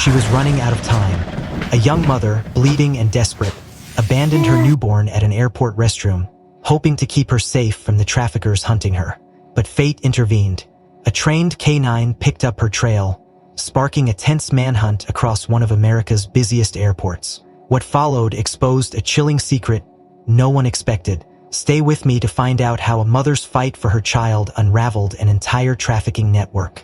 She was running out of time. A young mother, bleeding and desperate, abandoned her newborn at an airport restroom, hoping to keep her safe from the traffickers hunting her. But fate intervened. A trained K9 picked up her trail, sparking a tense manhunt across one of America's busiest airports. What followed exposed a chilling secret no one expected. Stay with me to find out how a mother's fight for her child unraveled an entire trafficking network.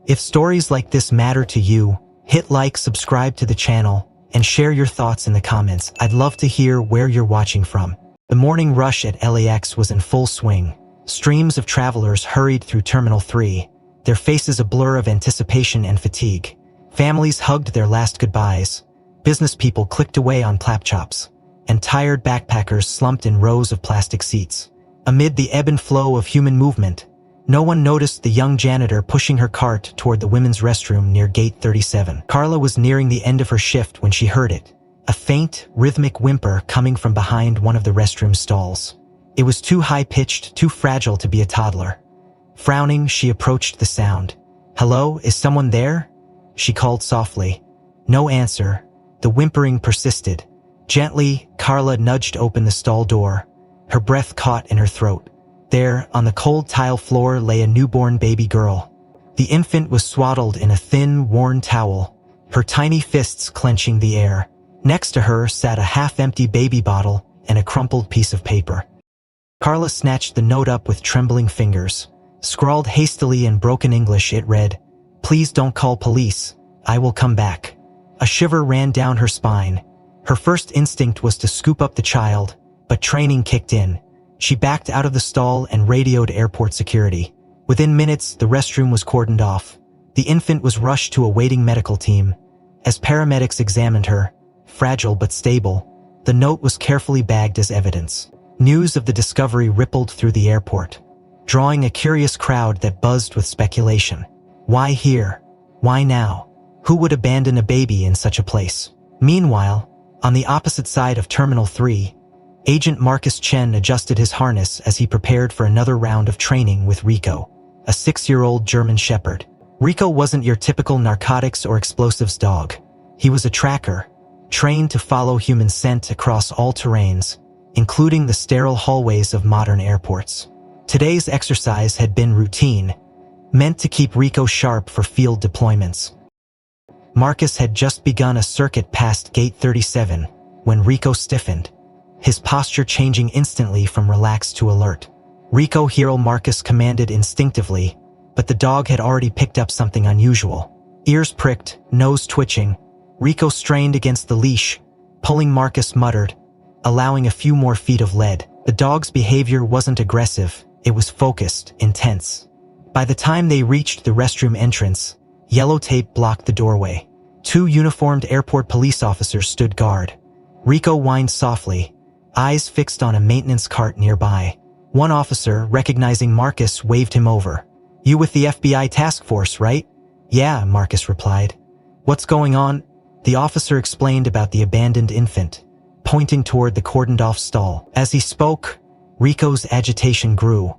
If stories like this matter to you, hit like, subscribe to the channel, and share your thoughts in the comments. I'd love to hear where you're watching from. The morning rush at LAX was in full swing. Streams of travelers hurried through Terminal 3, their faces a blur of anticipation and fatigue. Families hugged their last goodbyes. Business people clicked away on laptops, and tired backpackers slumped in rows of plastic seats. Amid the ebb and flow of human movement, no one noticed the young janitor pushing her cart toward the women's restroom near Gate 37. Carla was nearing the end of her shift when she heard it, a faint, rhythmic whimper coming from behind one of the restroom stalls. It was too high-pitched, too fragile to be a toddler. Frowning, she approached the sound. "Hello, is someone there?" she called softly. No answer. The whimpering persisted. Gently, Carla nudged open the stall door. Her breath caught in her throat. There, on the cold tile floor, lay a newborn baby girl. The infant was swaddled in a thin, worn towel, her tiny fists clenching the air. Next to her sat a half-empty baby bottle and a crumpled piece of paper. Carla snatched the note up with trembling fingers. Scrawled hastily in broken English, it read, "Please don't call police. I will come back." A shiver ran down her spine. Her first instinct was to scoop up the child, but training kicked in. She backed out of the stall and radioed airport security. Within minutes, the restroom was cordoned off. The infant was rushed to a waiting medical team. As paramedics examined her, fragile but stable, the note was carefully bagged as evidence. News of the discovery rippled through the airport, drawing a curious crowd that buzzed with speculation. Why here? Why now? Who would abandon a baby in such a place? Meanwhile, on the opposite side of Terminal 3, Agent Marcus Chen adjusted his harness as he prepared for another round of training with Rico, a 6-year-old German shepherd. Rico wasn't your typical narcotics or explosives dog. He was a tracker, trained to follow human scent across all terrains, including the sterile hallways of modern airports. Today's exercise had been routine, meant to keep Rico sharp for field deployments. Marcus had just begun a circuit past Gate 37 when Rico stiffened, his posture changing instantly from relaxed to alert. "Rico, hero," Marcus commanded instinctively, but the dog had already picked up something unusual. Ears pricked, nose twitching, Rico strained against the leash, pulling. Marcus muttered, allowing a few more feet of lead. The dog's behavior wasn't aggressive, it was focused, intense. By the time they reached the restroom entrance, yellow tape blocked the doorway. 2 uniformed airport police officers stood guard. Rico whined softly, eyes fixed on a maintenance cart nearby. One officer, recognizing Marcus, waved him over. "You with the FBI task force, right?" "Yeah," Marcus replied. "What's going on?" The officer explained about the abandoned infant, pointing toward the cordoned-off stall. As he spoke, Rico's agitation grew.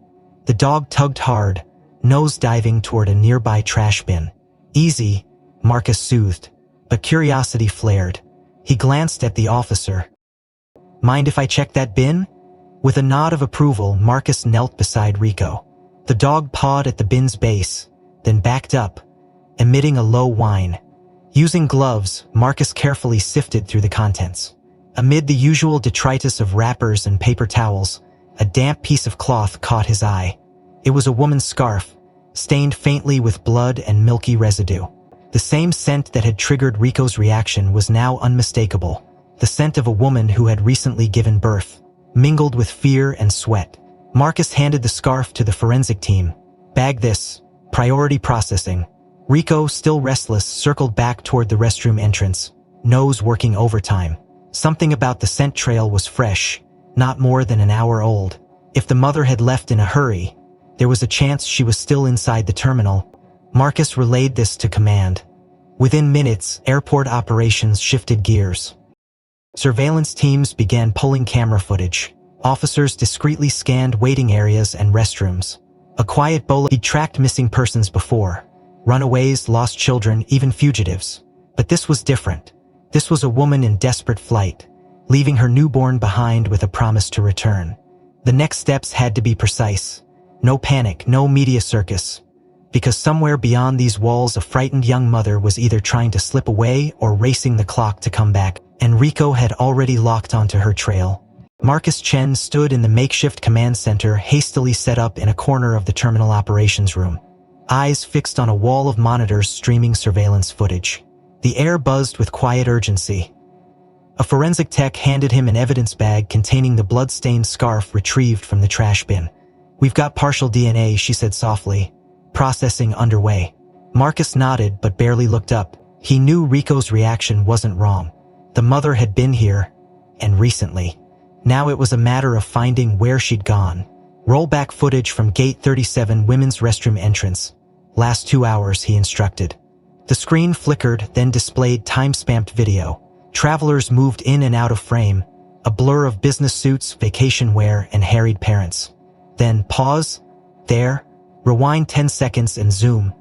The dog tugged hard, nose diving toward a nearby trash bin. "Easy," Marcus soothed, but curiosity flared. He glanced at the officer. "Mind if I check that bin?" With a nod of approval, Marcus knelt beside Rico. The dog pawed at the bin's base, then backed up, emitting a low whine. Using gloves, Marcus carefully sifted through the contents. Amid the usual detritus of wrappers and paper towels, a damp piece of cloth caught his eye. It was a woman's scarf, stained faintly with blood and milky residue. The same scent that had triggered Rico's reaction was now unmistakable. The scent of a woman who had recently given birth, mingled with fear and sweat. Marcus handed the scarf to the forensic team. "Bag this. Priority processing." Rico, still restless, circled back toward the restroom entrance, nose working overtime. Something about the scent trail was fresh, not more than an hour old. If the mother had left in a hurry, there was a chance she was still inside the terminal. Marcus relayed this to command. Within minutes, airport operations shifted gears. Surveillance teams began pulling camera footage. Officers discreetly scanned waiting areas and restrooms. A quiet bolo he'd tracked missing persons before. Runaways, lost children, even fugitives. But this was different. This was a woman in desperate flight, leaving her newborn behind with a promise to return. The next steps had to be precise. No panic, no media circus. Because somewhere beyond these walls a frightened young mother was either trying to slip away or racing the clock to come back, and Rico had already locked onto her trail. Marcus Chen stood in the makeshift command center hastily set up in a corner of the terminal operations room, eyes fixed on a wall of monitors streaming surveillance footage. The air buzzed with quiet urgency. A forensic tech handed him an evidence bag containing the blood-stained scarf retrieved from the trash bin. "We've got partial DNA," she said softly. "Processing underway." Marcus nodded but barely looked up. He knew Rico's reaction wasn't wrong. The mother had been here, and recently. Now it was a matter of finding where she'd gone. "Roll back footage from Gate 37 women's restroom entrance. Last 2 hours," he instructed. The screen flickered, then displayed time-stamped video. Travelers moved in and out of frame, a blur of business suits, vacation wear, and harried parents. Then pause. There. Rewind 10 seconds and zoom.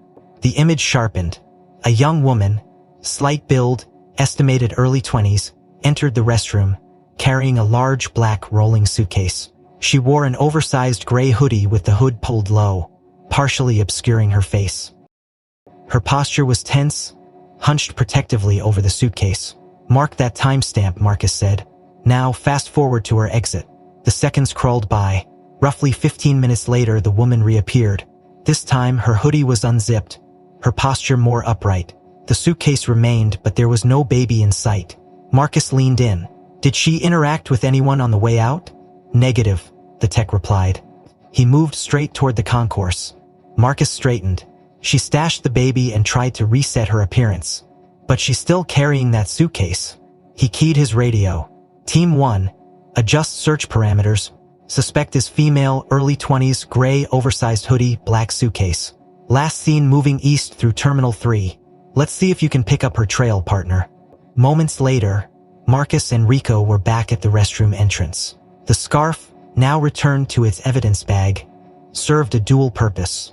The image sharpened. A young woman, slight build, estimated early 20s, entered the restroom, carrying a large black rolling suitcase. She wore an oversized gray hoodie with the hood pulled low, partially obscuring her face. Her posture was tense, hunched protectively over the suitcase. "Mark that timestamp," Marcus said. "Now fast forward to her exit." The seconds crawled by. Roughly 15 minutes later, the woman reappeared. This time, her hoodie was unzipped, her posture more upright. The suitcase remained, but there was no baby in sight. Marcus leaned in. "Did she interact with anyone on the way out?" "Negative," the tech replied. He moved straight toward the concourse. Marcus straightened. She stashed the baby and tried to reset her appearance. But she's still carrying that suitcase. He keyed his radio. "Team 1, adjust search parameters. Suspect is female, early 20s, gray, oversized hoodie, black suitcase. Last seen moving east through Terminal 3. Let's see if you can pick up her trail, partner." Moments later, Marcus and Rico were back at the restroom entrance. The scarf, now returned to its evidence bag, served a dual purpose.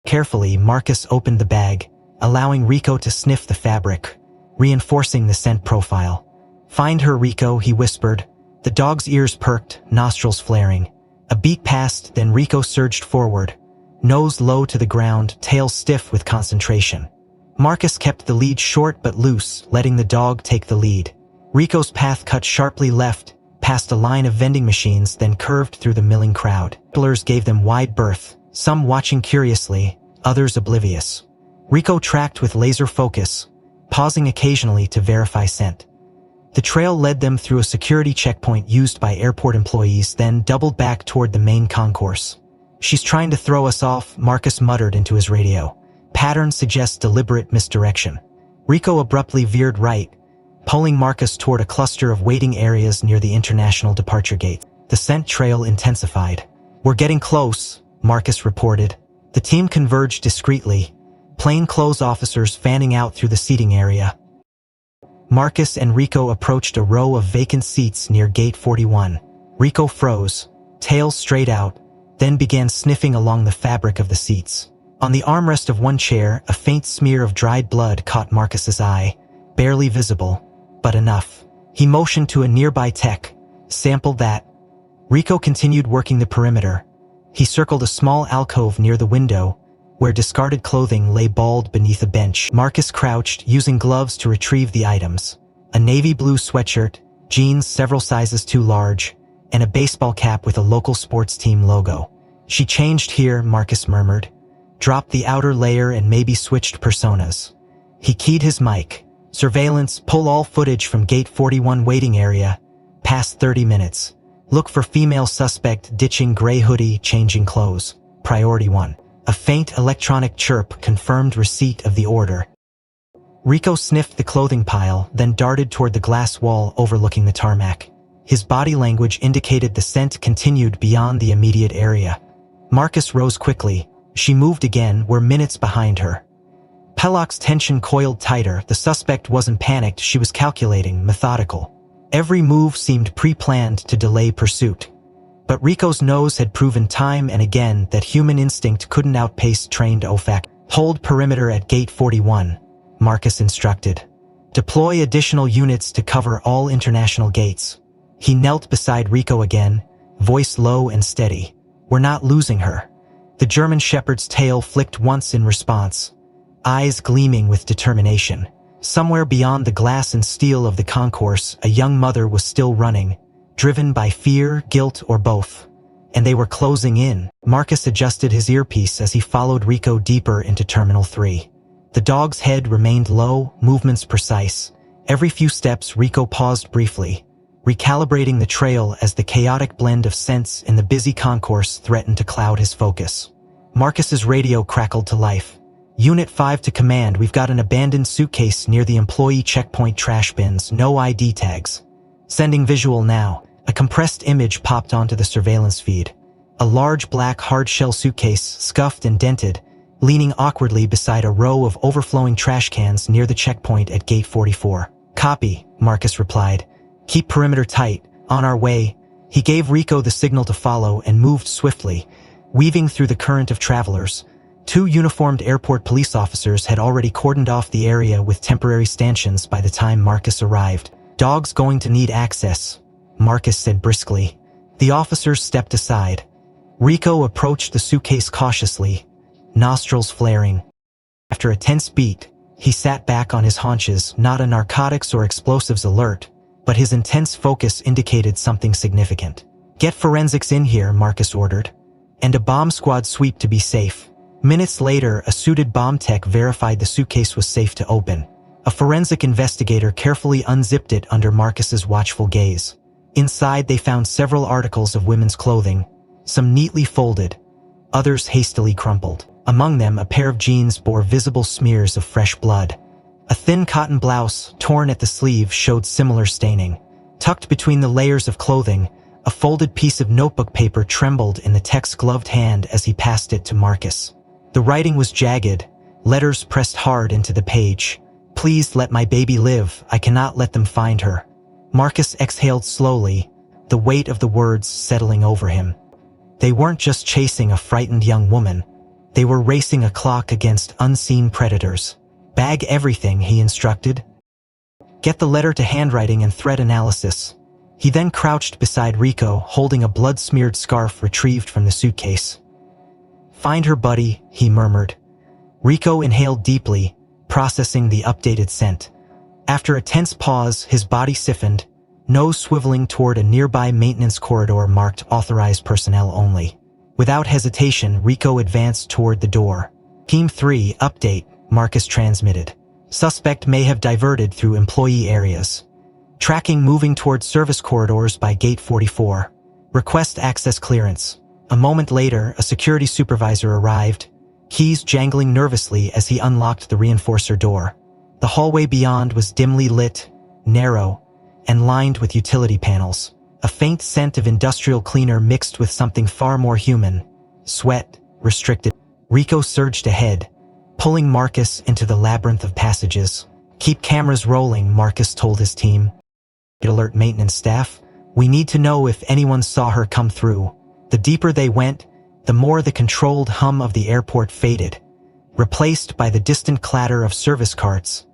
Carefully, Marcus opened the bag, allowing Rico to sniff the fabric, reinforcing the scent profile. "Find her, Rico," he whispered. The dog's ears perked, nostrils flaring. A beat passed, then Rico surged forward, nose low to the ground, tail stiff with concentration. Marcus kept the lead short but loose, letting the dog take the lead. Rico's path cut sharply left, past a line of vending machines, then curved through the milling crowd. Travelers gave them wide berth, some watching curiously, others oblivious. Rico tracked with laser focus, pausing occasionally to verify scent. The trail led them through a security checkpoint used by airport employees, then doubled back toward the main concourse. "She's trying to throw us off," Marcus muttered into his radio. "Pattern suggests deliberate misdirection." Rico abruptly veered right, pulling Marcus toward a cluster of waiting areas near the international departure gate. The scent trail intensified. "We're getting close," Marcus reported. The team converged discreetly, plainclothes officers fanning out through the seating area. Marcus and Rico approached a row of vacant seats near Gate 41. Rico froze, tail straight out, then began sniffing along the fabric of the seats. On the armrest of one chair, a faint smear of dried blood caught Marcus's eye, barely visible, but enough. He motioned to a nearby tech. "Sample that." Rico continued working the perimeter. He circled a small alcove near the window, where discarded clothing lay balled beneath a bench. Marcus crouched, using gloves to retrieve the items. A navy blue sweatshirt, jeans several sizes too large, and a baseball cap with a local sports team logo. "She changed here," Marcus murmured. "Dropped the outer layer and maybe switched personas." He keyed his mic. "Surveillance, pull all footage from Gate 41 waiting area. Past 30 minutes. Look for female suspect ditching gray hoodie, changing clothes. Priority 1. A faint electronic chirp confirmed receipt of the order. Rico sniffed the clothing pile, then darted toward the glass wall overlooking the tarmac. His body language indicated the scent continued beyond the immediate area. Marcus rose quickly. She moved again, were minutes behind her. Pellock's tension coiled tighter. The suspect wasn't panicked, she was calculating, methodical. Every move seemed pre-planned to delay pursuit. But Rico's nose had proven time and again that human instinct couldn't outpace trained olfact. "Hold perimeter at Gate 41, Marcus instructed. Deploy additional units to cover all international gates. He knelt beside Rico again, voice low and steady. We're not losing her. The German shepherd's tail flicked once in response, eyes gleaming with determination. Somewhere beyond the glass and steel of the concourse, a young mother was still running, driven by fear, guilt, or both. And they were closing in. Marcus adjusted his earpiece as he followed Rico deeper into Terminal 3. The dog's head remained low, movements precise. Every few steps, Rico paused briefly, recalibrating the trail as the chaotic blend of scents in the busy concourse threatened to cloud his focus. Marcus's radio crackled to life. Unit 5 to command, we've got an abandoned suitcase near the employee checkpoint trash bins, no ID tags. Sending visual now. A compressed image popped onto the surveillance feed. A large black hard-shell suitcase, scuffed and dented, leaning awkwardly beside a row of overflowing trash cans near the checkpoint at Gate 44. Copy, Marcus replied. Keep perimeter tight. On our way. He gave Rico the signal to follow and moved swiftly, weaving through the current of travelers. 2 uniformed airport police officers had already cordoned off the area with temporary stanchions by the time Marcus arrived. Dog's going to need access, Marcus said briskly. The officers stepped aside. Rico approached the suitcase cautiously, nostrils flaring. After a tense beat, he sat back on his haunches, not a narcotics or explosives alert, but his intense focus indicated something significant. Get forensics in here, Marcus ordered, and a bomb squad sweep to be safe. Minutes later, a suited bomb tech verified the suitcase was safe to open. A forensic investigator carefully unzipped it under Marcus's watchful gaze. Inside, they found several articles of women's clothing, some neatly folded, others hastily crumpled. Among them, a pair of jeans bore visible smears of fresh blood. A thin cotton blouse, torn at the sleeve, showed similar staining. Tucked between the layers of clothing, a folded piece of notebook paper trembled in the tech's gloved hand as he passed it to Marcus. The writing was jagged, letters pressed hard into the page. Please let my baby live, I cannot let them find her. Marcus exhaled slowly, the weight of the words settling over him. They weren't just chasing a frightened young woman. They were racing a clock against unseen predators. Bag everything, he instructed. Get the letter to handwriting and thread analysis. He then crouched beside Rico, holding a blood-smeared scarf retrieved from the suitcase. Find her, buddy, he murmured. Rico inhaled deeply, processing the updated scent. After a tense pause, his body stiffened, nose swiveling toward a nearby maintenance corridor marked authorized personnel only. Without hesitation, Rico advanced toward the door. Team 3, update, Marcus transmitted. Suspect may have diverted through employee areas. Tracking moving toward service corridors by Gate 44. Request access clearance. A moment later, a security supervisor arrived, keys jangling nervously as he unlocked the reinforcer door. The hallway beyond was dimly lit, narrow, and lined with utility panels. A faint scent of industrial cleaner mixed with something far more human. Sweat, restricted. Rico surged ahead, pulling Marcus into the labyrinth of passages. Keep cameras rolling, Marcus told his team. Alert maintenance staff. We need to know if anyone saw her come through. The deeper they went, the more the controlled hum of the airport faded, replaced by the distant clatter of service carts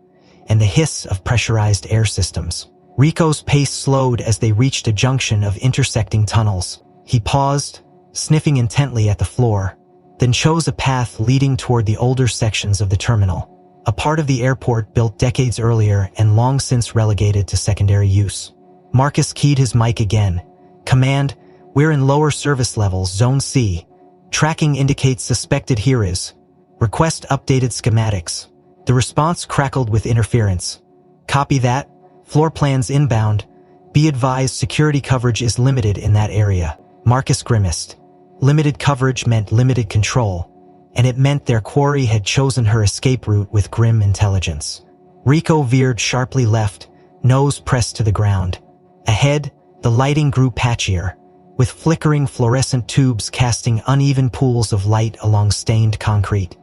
and the hiss of pressurized air systems. Rico's pace slowed as they reached a junction of intersecting tunnels. He paused, sniffing intently at the floor, then chose a path leading toward the older sections of the terminal, a part of the airport built decades earlier and long since relegated to secondary use. Marcus keyed his mic again. Command, we're in lower service levels, Zone C. Tracking indicates suspected here is. Request updated schematics. The response crackled with interference. Copy that. Floor plans inbound. Be advised security coverage is limited in that area. Marcus grimaced. Limited coverage meant limited control, and it meant their quarry had chosen her escape route with grim intelligence. Rico veered sharply left, nose pressed to the ground. Ahead, the lighting grew patchier, with flickering fluorescent tubes casting uneven pools of light along stained concrete.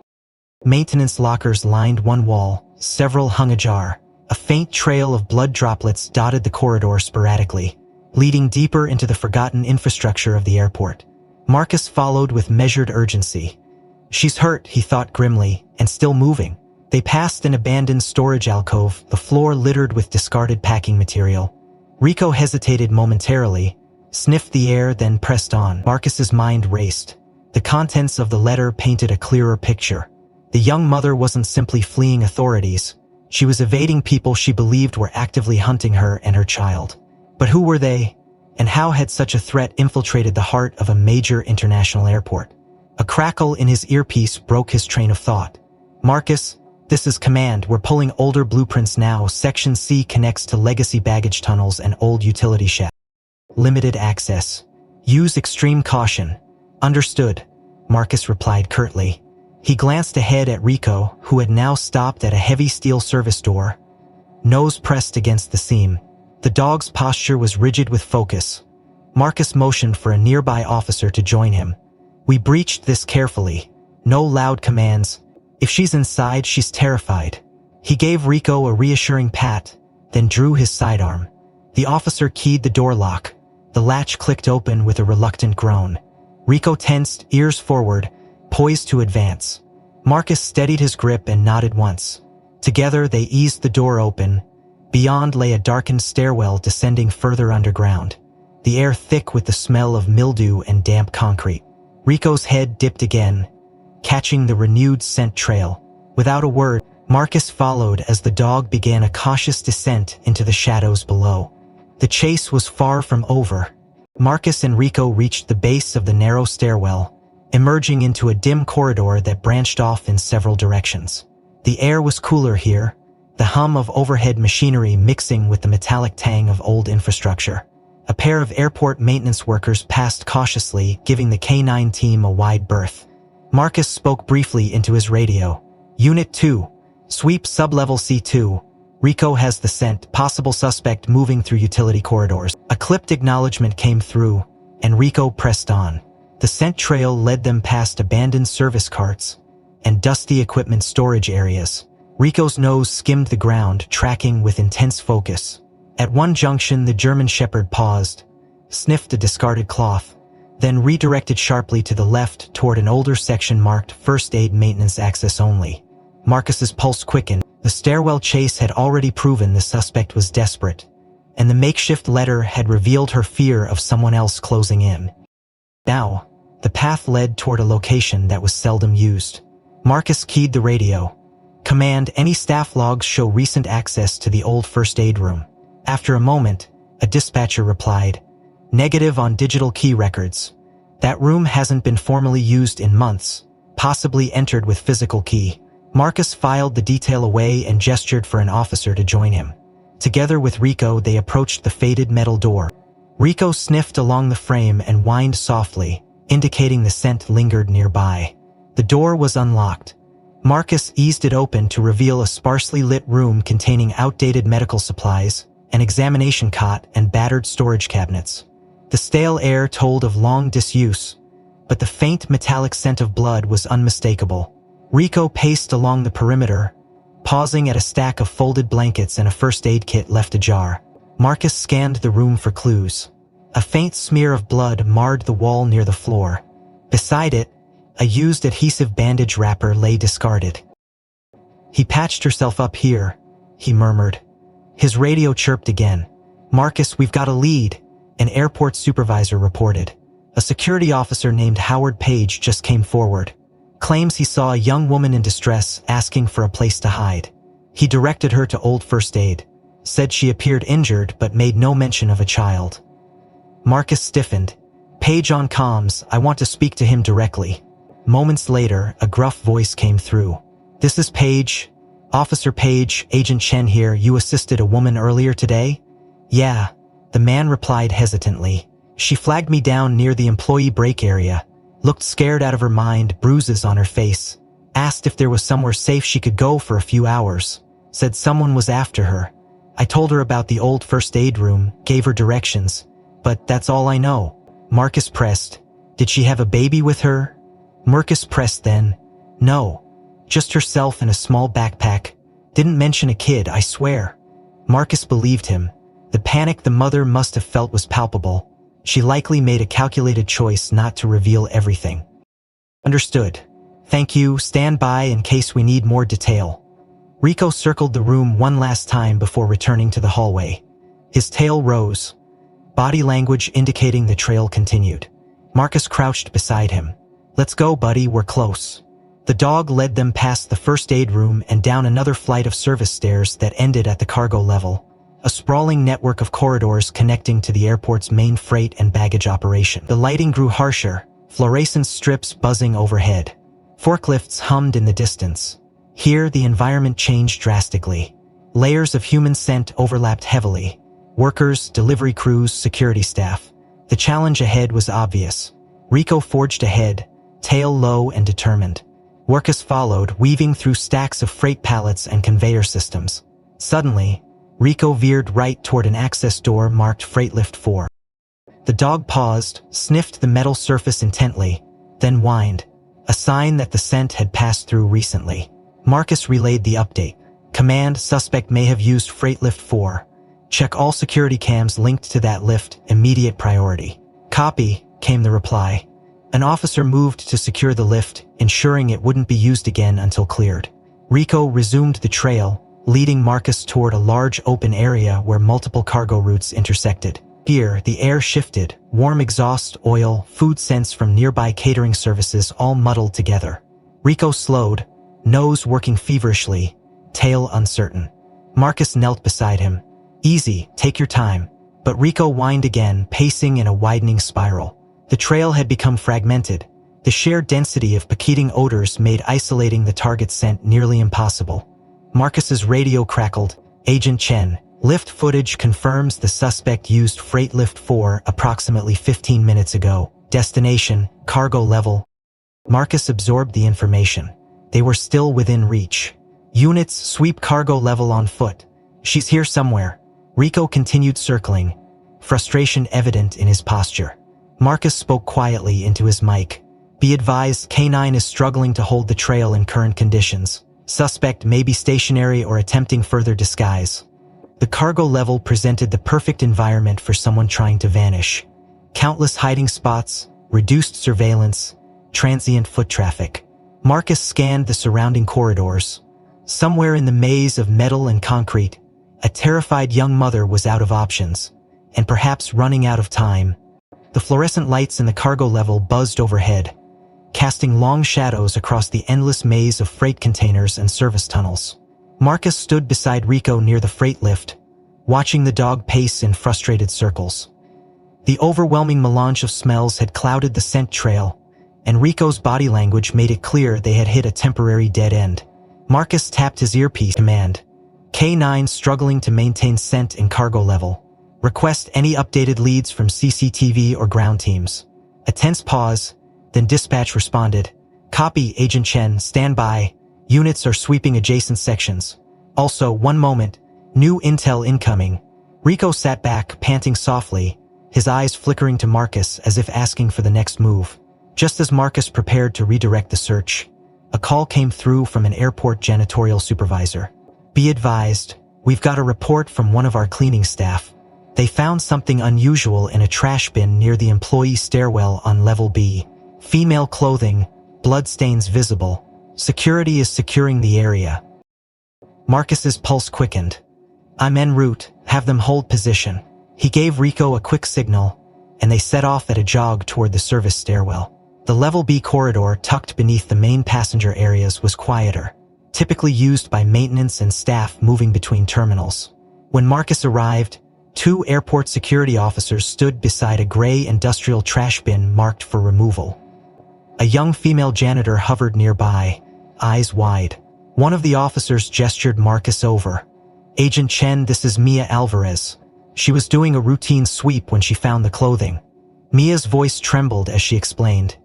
Maintenance lockers lined one wall, several hung ajar. A faint trail of blood droplets dotted the corridor sporadically, leading deeper into the forgotten infrastructure of the airport. Marcus followed with measured urgency. She's hurt, he thought grimly, and still moving. They passed an abandoned storage alcove, the floor littered with discarded packing material. Rico hesitated momentarily, sniffed the air, then pressed on. Marcus's mind raced. The contents of the letter painted a clearer picture. The young mother wasn't simply fleeing authorities. She was evading people she believed were actively hunting her and her child. But who were they? And how had such a threat infiltrated the heart of a major international airport? A crackle in his earpiece broke his train of thought. Marcus, this is Command. We're pulling older blueprints now. Section C connects to legacy baggage tunnels and old utility shafts. Limited access. Use extreme caution. Understood, Marcus replied curtly. He glanced ahead at Rico, who had now stopped at a heavy steel service door, nose pressed against the seam. The dog's posture was rigid with focus. Marcus motioned for a nearby officer to join him. We breached this carefully. No loud commands. If she's inside, she's terrified. He gave Rico a reassuring pat, then drew his sidearm. The officer keyed the door lock. The latch clicked open with a reluctant groan. Rico tensed, ears forward, poised to advance. Marcus steadied his grip and nodded once. Together, they eased the door open. Beyond lay a darkened stairwell descending further underground, the air thick with the smell of mildew and damp concrete. Rico's head dipped again, catching the renewed scent trail. Without a word, Marcus followed as the dog began a cautious descent into the shadows below. The chase was far from over. Marcus and Rico reached the base of the narrow stairwell, emerging into a dim corridor that branched off in several directions. The air was cooler here, the hum of overhead machinery mixing with the metallic tang of old infrastructure. A pair of airport maintenance workers passed cautiously, giving the K9 team a wide berth. Marcus spoke briefly into his radio. Unit 2, sweep sublevel C2. Rico has the scent, possible suspect moving through utility corridors. A clipped acknowledgement came through, and Rico pressed on. The scent trail led them past abandoned service carts and dusty equipment storage areas. Rico's nose skimmed the ground, tracking with intense focus. At one junction, the German Shepherd paused, sniffed a discarded cloth, then redirected sharply to the left toward an older section marked First Aid Maintenance Access Only. Marcus's pulse quickened. The stairwell chase had already proven the suspect was desperate, and the makeshift letter had revealed her fear of someone else closing in. Now, the path led toward a location that was seldom used. Marcus keyed the radio. Command, any staff logs show recent access to the old first aid room. After a moment, a dispatcher replied, negative on digital key records. That room hasn't been formally used in months, possibly entered with physical key. Marcus filed the detail away and gestured for an officer to join him. Together with Rico, they approached the faded metal door. Rico sniffed along the frame and whined softly, indicating the scent lingered nearby. The door was unlocked. Marcus eased it open to reveal a sparsely lit room containing outdated medical supplies, an examination cot, and battered storage cabinets. The stale air told of long disuse, but the faint metallic scent of blood was unmistakable. Rico paced along the perimeter, pausing at a stack of folded blankets and a first aid kit left ajar. Marcus scanned the room for clues. A faint smear of blood marred the wall near the floor. Beside it, a used adhesive bandage wrapper lay discarded. He patched herself up here, he murmured. His radio chirped again. Marcus, we've got a lead, an airport supervisor reported. A security officer named Howard Page just came forward. Claims he saw a young woman in distress asking for a place to hide. He directed her to Old First Aid, said she appeared injured but made no mention of a child. Marcus stiffened. Page on comms, I want to speak to him directly. Moments later, a gruff voice came through. This is Page. Officer Page, Agent Chen here. You assisted a woman earlier today? Yeah, the man replied hesitantly. She flagged me down near the employee break area. Looked scared out of her mind, bruises on her face. Asked if there was somewhere safe she could go for a few hours. Said someone was after her. I told her about the old first aid room, gave her directions. But that's all I know. Marcus pressed. Did she have a baby with her? Marcus pressed then. No. Just herself and a small backpack. Didn't mention a kid, I swear. Marcus believed him. The panic the mother must have felt was palpable. She likely made a calculated choice not to reveal everything. Understood. Thank you, stand by in case we need more detail. Rico circled the room one last time before returning to the hallway. His tail rose, body language indicating the trail continued. Marcus crouched beside him. "Let's go, buddy, we're close." The dog led them past the first aid room and down another flight of service stairs that ended at the cargo level, a sprawling network of corridors connecting to the airport's main freight and baggage operation. The lighting grew harsher, fluorescent strips buzzing overhead. Forklifts hummed in the distance. Here, the environment changed drastically. Layers of human scent overlapped heavily. Workers, delivery crews, security staff. The challenge ahead was obvious. Rico forged ahead, tail low and determined. Marcus followed, weaving through stacks of freight pallets and conveyor systems. Suddenly, Rico veered right toward an access door marked Freight Lift 4. The dog paused, sniffed the metal surface intently, then whined, a sign that the scent had passed through recently. Marcus relayed the update. "Command, suspect may have used Freight Lift 4. Check all security cams linked to that lift, immediate priority." "Copy," came the reply. An officer moved to secure the lift, ensuring it wouldn't be used again until cleared. Rico resumed the trail, leading Marcus toward a large open area where multiple cargo routes intersected. Here, the air shifted, warm exhaust, oil, food scents from nearby catering services all muddled together. Rico slowed, nose working feverishly, tail uncertain. Marcus knelt beside him. "Easy, take your time." But Rico whined again, pacing in a widening spiral. The trail had become fragmented. The sheer density of picketing odors made isolating the target scent nearly impossible. Marcus's radio crackled. "Agent Chen, lift footage confirms the suspect used Freight Lift 4 approximately 15 minutes ago. Destination, cargo level." Marcus absorbed the information. They were still within reach. "Units, sweep cargo level on foot. She's here somewhere." Rico continued circling, frustration evident in his posture. Marcus spoke quietly into his mic. "Be advised, K9 is struggling to hold the trail in current conditions. Suspect may be stationary or attempting further disguise." The cargo level presented the perfect environment for someone trying to vanish. Countless hiding spots, reduced surveillance, transient foot traffic. Marcus scanned the surrounding corridors. Somewhere in the maze of metal and concrete, a terrified young mother was out of options, and perhaps running out of time. The fluorescent lights in the cargo level buzzed overhead, casting long shadows across the endless maze of freight containers and service tunnels. Marcus stood beside Rico near the freight lift, watching the dog pace in frustrated circles. The overwhelming melange of smells had clouded the scent trail, and Rico's body language made it clear they had hit a temporary dead end. Marcus tapped his earpiece. "Command. K9 struggling to maintain scent in cargo level. Request any updated leads from CCTV or ground teams." A tense pause, then dispatch responded. "Copy, Agent Chen, stand by. Units are sweeping adjacent sections. Also, one moment, new intel incoming." Rico sat back, panting softly, his eyes flickering to Marcus as if asking for the next move. Just as Marcus prepared to redirect the search, a call came through from an airport janitorial supervisor. "Be advised, we've got a report from one of our cleaning staff. They found something unusual in a trash bin near the employee stairwell on level B. Female clothing, bloodstains visible. Security is securing the area." Marcus's pulse quickened. "I'm en route, have them hold position." He gave Rico a quick signal, and they set off at a jog toward the service stairwell. The level B corridor tucked beneath the main passenger areas was quieter, typically used by maintenance and staff moving between terminals. When Marcus arrived, 2 airport security officers stood beside a gray industrial trash bin marked for removal. A young female janitor hovered nearby, eyes wide. One of the officers gestured Marcus over. "Agent Chen, this is Mia Alvarez." She was doing a routine sweep when she found the clothing. Mia's voice trembled as she explained.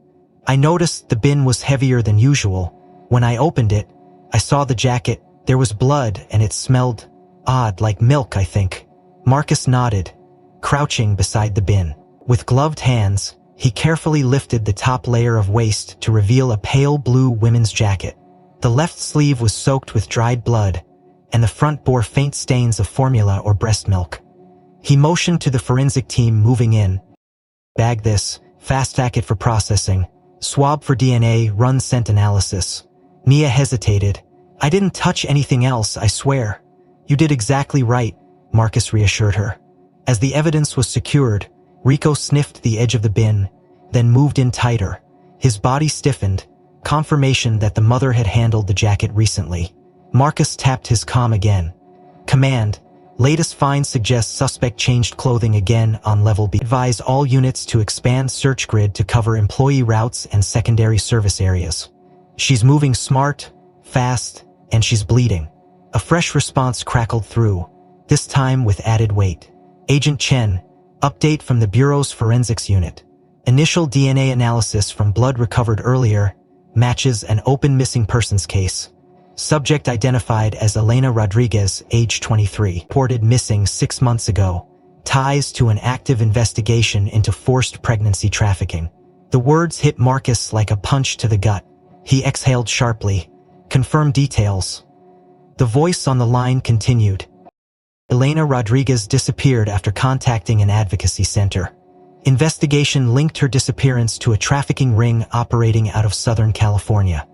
"I noticed the bin was heavier than usual. When I opened it, I saw the jacket. There was blood and it smelled odd, like milk, I think." Marcus nodded, crouching beside the bin. With gloved hands, he carefully lifted the top layer of waste to reveal a pale blue women's jacket. The left sleeve was soaked with dried blood, and the front bore faint stains of formula or breast milk. He motioned to the forensic team moving in. "Bag this, fast-track it for processing. Swab for DNA, run scent analysis." Mia hesitated. I didn't touch anything else, I swear. You did exactly right, Marcus reassured her. As the evidence was secured, Rico sniffed the edge of the bin, then moved in tighter. His body stiffened, confirmation that the mother had handled the jacket recently. Marcus tapped his comm again. Command, latest find suggests suspect changed clothing again on level B. Advise all units to expand search grid to cover employee routes and secondary service areas. She's moving smart, fast, and she's bleeding. A fresh response crackled through, this time with added weight. Agent Chen, update from the Bureau's forensics unit. Initial DNA analysis from blood recovered earlier matches an open missing persons case. Subject identified as Elena Rodriguez, age 23, reported missing 6 months ago. Ties to an active investigation into forced pregnancy trafficking. The words hit Marcus like a punch to the gut. He exhaled sharply. Confirm details. The voice on the line continued. Elena Rodriguez disappeared after contacting an advocacy center. Investigation linked her disappearance to a trafficking ring operating out of Southern California.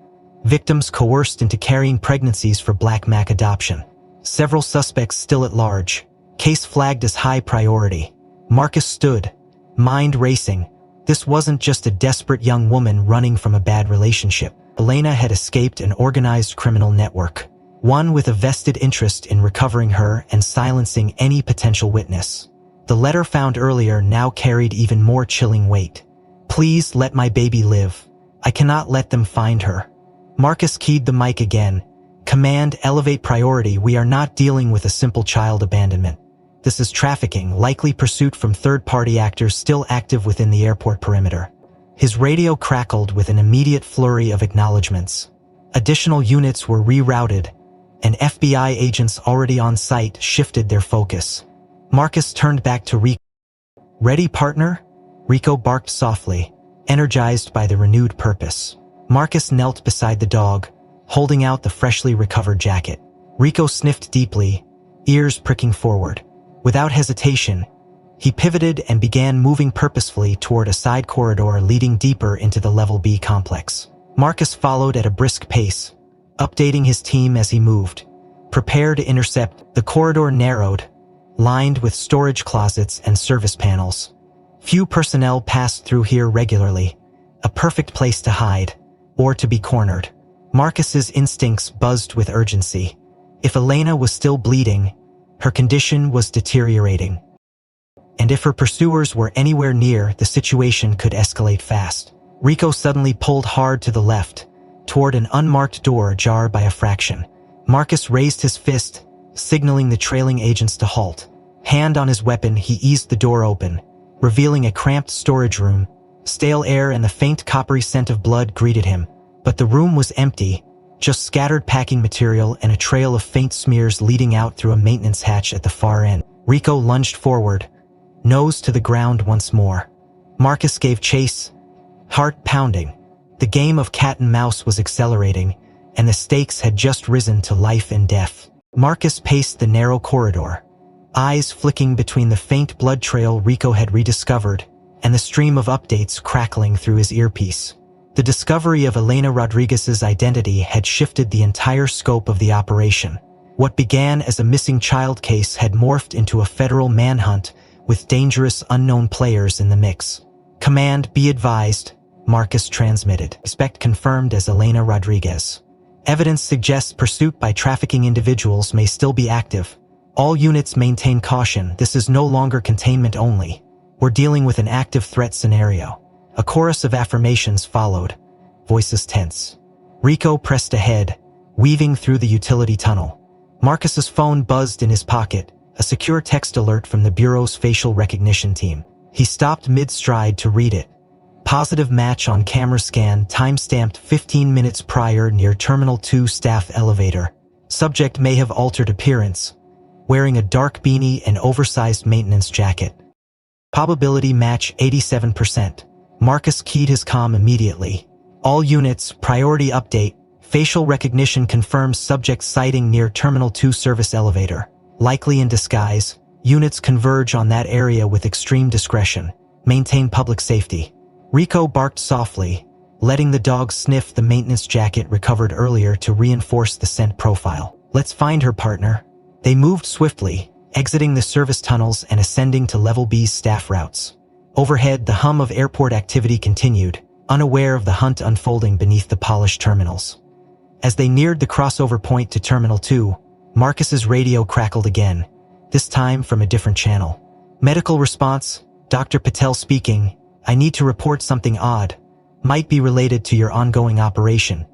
Victims coerced into carrying pregnancies for Black Mac adoption. Several suspects still at large. Case flagged as high priority. Marcus stood, mind racing. This wasn't just a desperate young woman running from a bad relationship. Elena had escaped an organized criminal network. One with a vested interest in recovering her and silencing any potential witness. The letter found earlier now carried even more chilling weight. Please let my baby live. I cannot let them find her. Marcus keyed the mic again. Command, elevate priority. We are not dealing with a simple child abandonment. This is trafficking, likely pursuit from third-party actors still active within the airport perimeter. His radio crackled with an immediate flurry of acknowledgements. Additional units were rerouted, and FBI agents already on site shifted their focus. Marcus turned back to Rico. Ready, partner? Rico barked softly, energized by the renewed purpose. Marcus knelt beside the dog, holding out the freshly recovered jacket. Rico sniffed deeply, ears pricking forward. Without hesitation, he pivoted and began moving purposefully toward a side corridor leading deeper into the Level B complex. Marcus followed at a brisk pace, updating his team as he moved. Prepare to intercept. The corridor narrowed, lined with storage closets and service panels. Few personnel passed through here regularly, a perfect place to hide, or to be cornered. Marcus's instincts buzzed with urgency. If Elena was still bleeding, her condition was deteriorating. And if her pursuers were anywhere near, the situation could escalate fast. Rico suddenly pulled hard to the left, toward an unmarked door ajar by a fraction. Marcus raised his fist, signaling the trailing agents to halt. Hand on his weapon, he eased the door open, revealing a cramped storage room. Stale air and the faint coppery scent of blood greeted him. But the room was empty, just scattered packing material and a trail of faint smears leading out through a maintenance hatch at the far end. Rico lunged forward, nose to the ground once more. Marcus gave chase, heart pounding. The game of cat and mouse was accelerating, and the stakes had just risen to life and death. Marcus paced the narrow corridor, eyes flicking between the faint blood trail Rico had rediscovered and the stream of updates crackling through his earpiece. The discovery of Elena Rodriguez's identity had shifted the entire scope of the operation. What began as a missing child case had morphed into a federal manhunt with dangerous unknown players in the mix. Command, be advised, Marcus transmitted. Suspect confirmed as Elena Rodriguez. Evidence suggests pursuit by trafficking individuals may still be active. All units maintain caution. This is no longer containment only. We're dealing with an active threat scenario. A chorus of affirmations followed, voices tense. Rico pressed ahead, weaving through the utility tunnel. Marcus's phone buzzed in his pocket, a secure text alert from the Bureau's facial recognition team. He stopped mid-stride to read it. Positive match on camera scan, time-stamped 15 minutes prior near Terminal 2 staff elevator. Subject may have altered appearance, wearing a dark beanie and oversized maintenance jacket. Probability match 87%. Marcus keyed his comm immediately. All units, priority update. Facial recognition confirms subject sighting near Terminal 2 service elevator. Likely in disguise. Units converge on that area with extreme discretion. Maintain public safety. Rico barked softly, letting the dog sniff the maintenance jacket recovered earlier to reinforce the scent profile. Let's find her, partner. They moved swiftly, exiting the service tunnels and ascending to Level B's staff routes. Overhead, the hum of airport activity continued, unaware of the hunt unfolding beneath the polished terminals. As they neared the crossover point to Terminal 2, Marcus's radio crackled again, this time from a different channel. Medical response, Dr. Patel speaking. I need to report something odd. Might be related to your ongoing operation.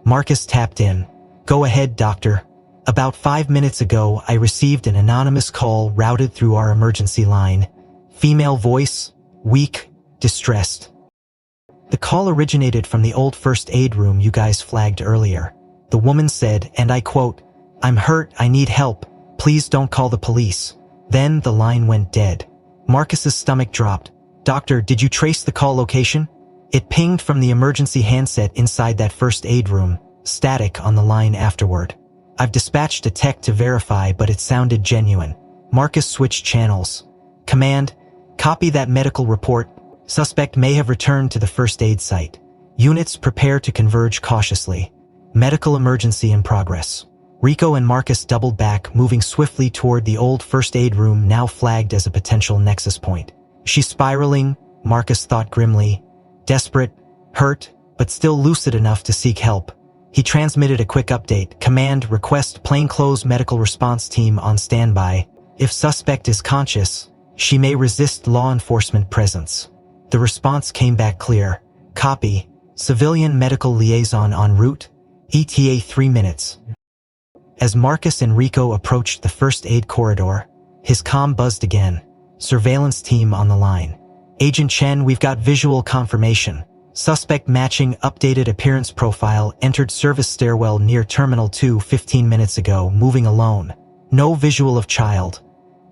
Marcus tapped in. Go ahead, doctor. About 5 minutes ago, I received an anonymous call routed through our emergency line. Female voice, weak, distressed. The call originated from the old first aid room you guys flagged earlier. The woman said, and I quote, I'm hurt, I need help. Please don't call the police. Then the line went dead. Marcus's stomach dropped. Doctor, did you trace the call location? It pinged from the emergency handset inside that first aid room, static on the line afterward. I've dispatched a tech to verify, but it sounded genuine. Marcus switched channels. Command, copy that medical report. Suspect may have returned to the first aid site. Units prepare to converge cautiously. Medical emergency in progress. Rico and Marcus doubled back, moving swiftly toward the old first aid room now flagged as a potential nexus point. She's spiraling, Marcus thought grimly. Desperate, hurt, but still lucid enough to seek help. He transmitted a quick update. Command, request plainclothes medical response team on standby. If suspect is conscious, she may resist law enforcement presence. The response came back clear. Copy. Civilian medical liaison en route. ETA 3 minutes. As Marcus and Rico approached the first aid corridor, his comm buzzed again. Surveillance team on the line. Agent Chen, we've got visual confirmation. Suspect matching updated appearance profile entered service stairwell near Terminal 2 15 minutes ago, moving alone. No visual of child.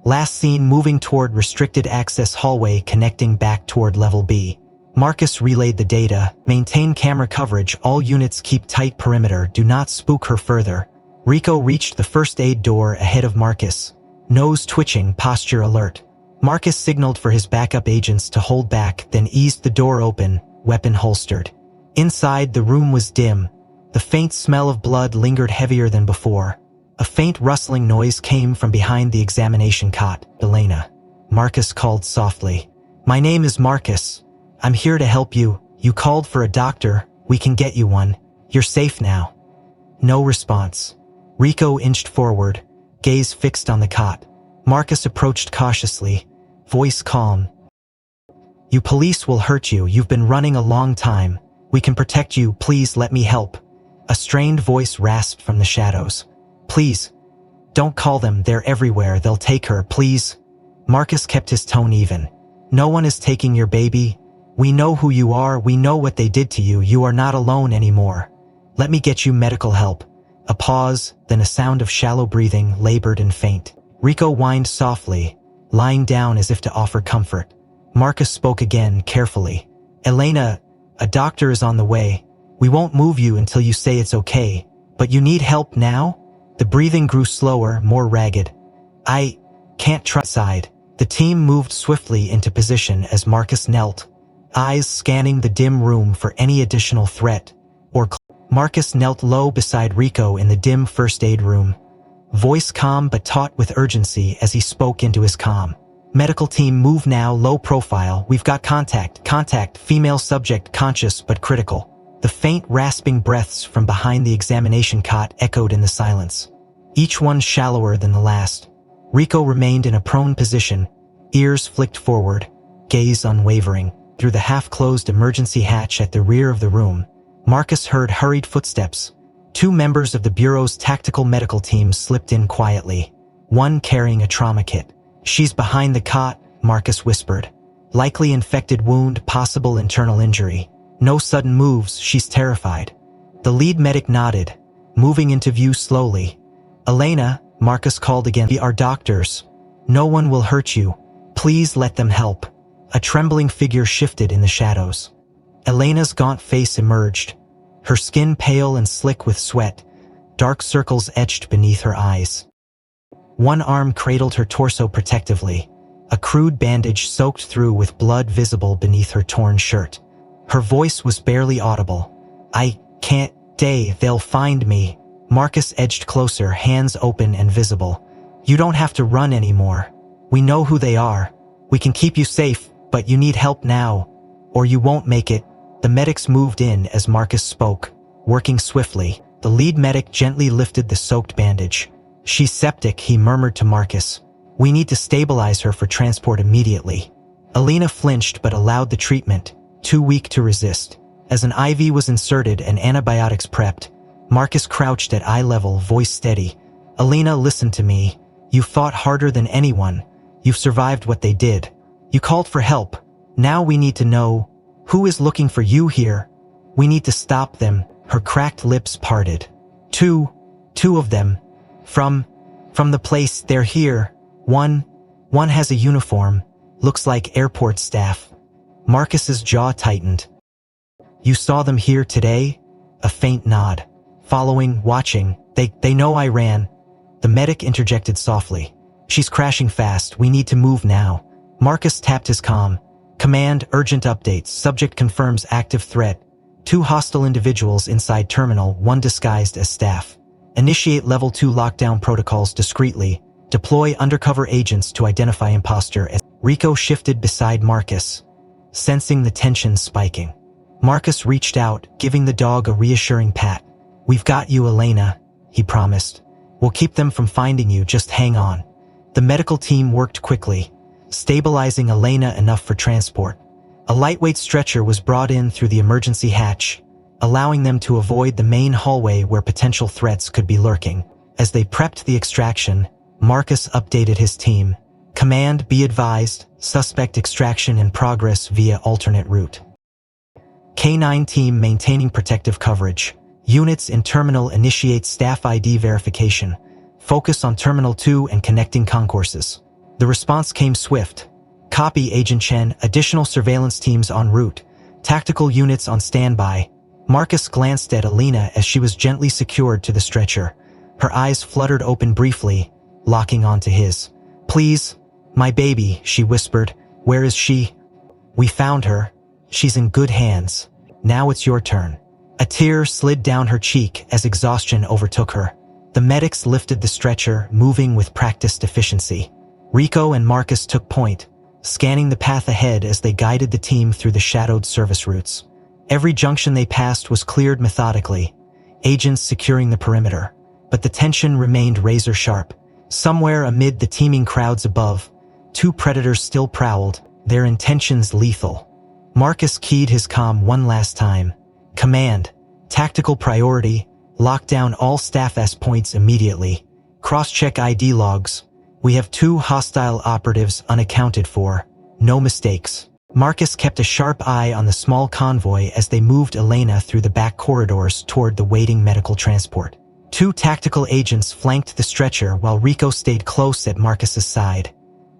Last seen moving toward restricted access hallway connecting back toward Level B. Marcus relayed the data. Maintain camera coverage. All units keep tight perimeter. Do not spook her further. Rico reached the first aid door ahead of Marcus. Nose twitching, posture alert. Marcus signaled for his backup agents to hold back, then eased the door open, weapon holstered. Inside, the room was dim. The faint smell of blood lingered heavier than before. A faint rustling noise came from behind the examination cot. Elena. Marcus called softly. My name is Marcus. I'm here to help you. You called for a doctor. We can get you one. You're safe now. No response. Rico inched forward, gaze fixed on the cot. Marcus approached cautiously, voice calm. You police will hurt you. You've been running a long time. We can protect you. Please let me help. A strained voice rasped from the shadows. Please. Don't call them. They're everywhere. They'll take her. Please. Marcus kept his tone even. No one is taking your baby. We know who you are. We know what they did to you. You are not alone anymore. Let me get you medical help. A pause, then a sound of shallow breathing, labored and faint. Rico whined softly, lying down as if to offer comfort. Marcus spoke again, carefully. Elena, a doctor is on the way. We won't move you until you say it's okay. But you need help now? The breathing grew slower, more ragged. I can't try. Side. The team moved swiftly into position as Marcus knelt, eyes scanning the dim room for any additional threat. Marcus knelt low beside Rico in the dim first aid room. Voice calm but taut with urgency as he spoke into his comm. Medical team, move now, low profile. We've got contact. Contact, female subject, conscious but critical. The faint rasping breaths from behind the examination cot echoed in the silence, each one shallower than the last. Rico remained in a prone position, ears flicked forward, gaze unwavering. Through the half-closed emergency hatch at the rear of the room, Marcus heard hurried footsteps. 2 members of the Bureau's tactical medical team slipped in quietly, one carrying a trauma kit. She's behind the cot, Marcus whispered. Likely infected wound, possible internal injury. No sudden moves, she's terrified. The lead medic nodded, moving into view slowly. Elena, Marcus called again. We are doctors. No one will hurt you. Please let them help. A trembling figure shifted in the shadows. Elena's gaunt face emerged, her skin pale and slick with sweat, dark circles etched beneath her eyes. One arm cradled her torso protectively, a crude bandage soaked through with blood visible beneath her torn shirt. Her voice was barely audible. "I can't, they'll find me." Marcus edged closer, hands open and visible. "You don't have to run anymore. We know who they are. We can keep you safe, but you need help now, or you won't make it." The medics moved in as Marcus spoke, working swiftly. The lead medic gently lifted the soaked bandage. "She's septic," he murmured to Marcus. "We need to stabilize her for transport immediately." Alina flinched but allowed the treatment, too weak to resist. As an IV was inserted and antibiotics prepped, Marcus crouched at eye level, voice steady. "Alina, listen to me. You fought harder than anyone. You've survived what they did. You called for help. Now we need to know who is looking for you here. We need to stop them." Her cracked lips parted. Two of them. From the place. They're here. One has a uniform. Looks like airport staff." Marcus's jaw tightened. "You saw them here today?" A faint nod. "Following, watching. They know I ran." The medic interjected softly. "She's crashing fast. We need to move now." Marcus tapped his comm. "Command, urgent updates. Subject confirms active threat. 2 hostile individuals inside terminal, 1 disguised as staff. Initiate level 2 lockdown protocols discreetly. Deploy undercover agents to identify imposter." As Rico shifted beside Marcus, sensing the tension spiking. Marcus reached out, giving the dog a reassuring pat. "We've got you, Elena," he promised. "We'll keep them from finding you, just hang on." The medical team worked quickly, stabilizing Elena enough for transport. A lightweight stretcher was brought in through the emergency hatch, allowing them to avoid the main hallway where potential threats could be lurking. As they prepped the extraction, Marcus updated his team. "Command, be advised, suspect extraction in progress via alternate route. K9 team maintaining protective coverage. Units in terminal initiate staff ID verification. Focus on Terminal 2 and connecting concourses." The response came swift. "Copy, Agent Chen. Additional surveillance teams en route. Tactical units on standby." Marcus glanced at Alina as she was gently secured to the stretcher. Her eyes fluttered open briefly, locking onto his. "Please, my baby," she whispered. "Where is she?" "We found her. She's in good hands. Now it's your turn." A tear slid down her cheek as exhaustion overtook her. The medics lifted the stretcher, moving with practiced efficiency. Rico and Marcus took point, scanning the path ahead as they guided the team through the shadowed service routes. Every junction they passed was cleared methodically, agents securing the perimeter. But the tension remained razor-sharp. Somewhere amid the teeming crowds above, 2 predators still prowled, their intentions lethal. Marcus keyed his comm one last time. "Command, tactical priority, lock down all staff S points immediately. Cross-check ID logs. We have 2 hostile operatives unaccounted for. No mistakes." Marcus kept a sharp eye on the small convoy as they moved Elena through the back corridors toward the waiting medical transport. 2 tactical agents flanked the stretcher while Rico stayed close at Marcus's side.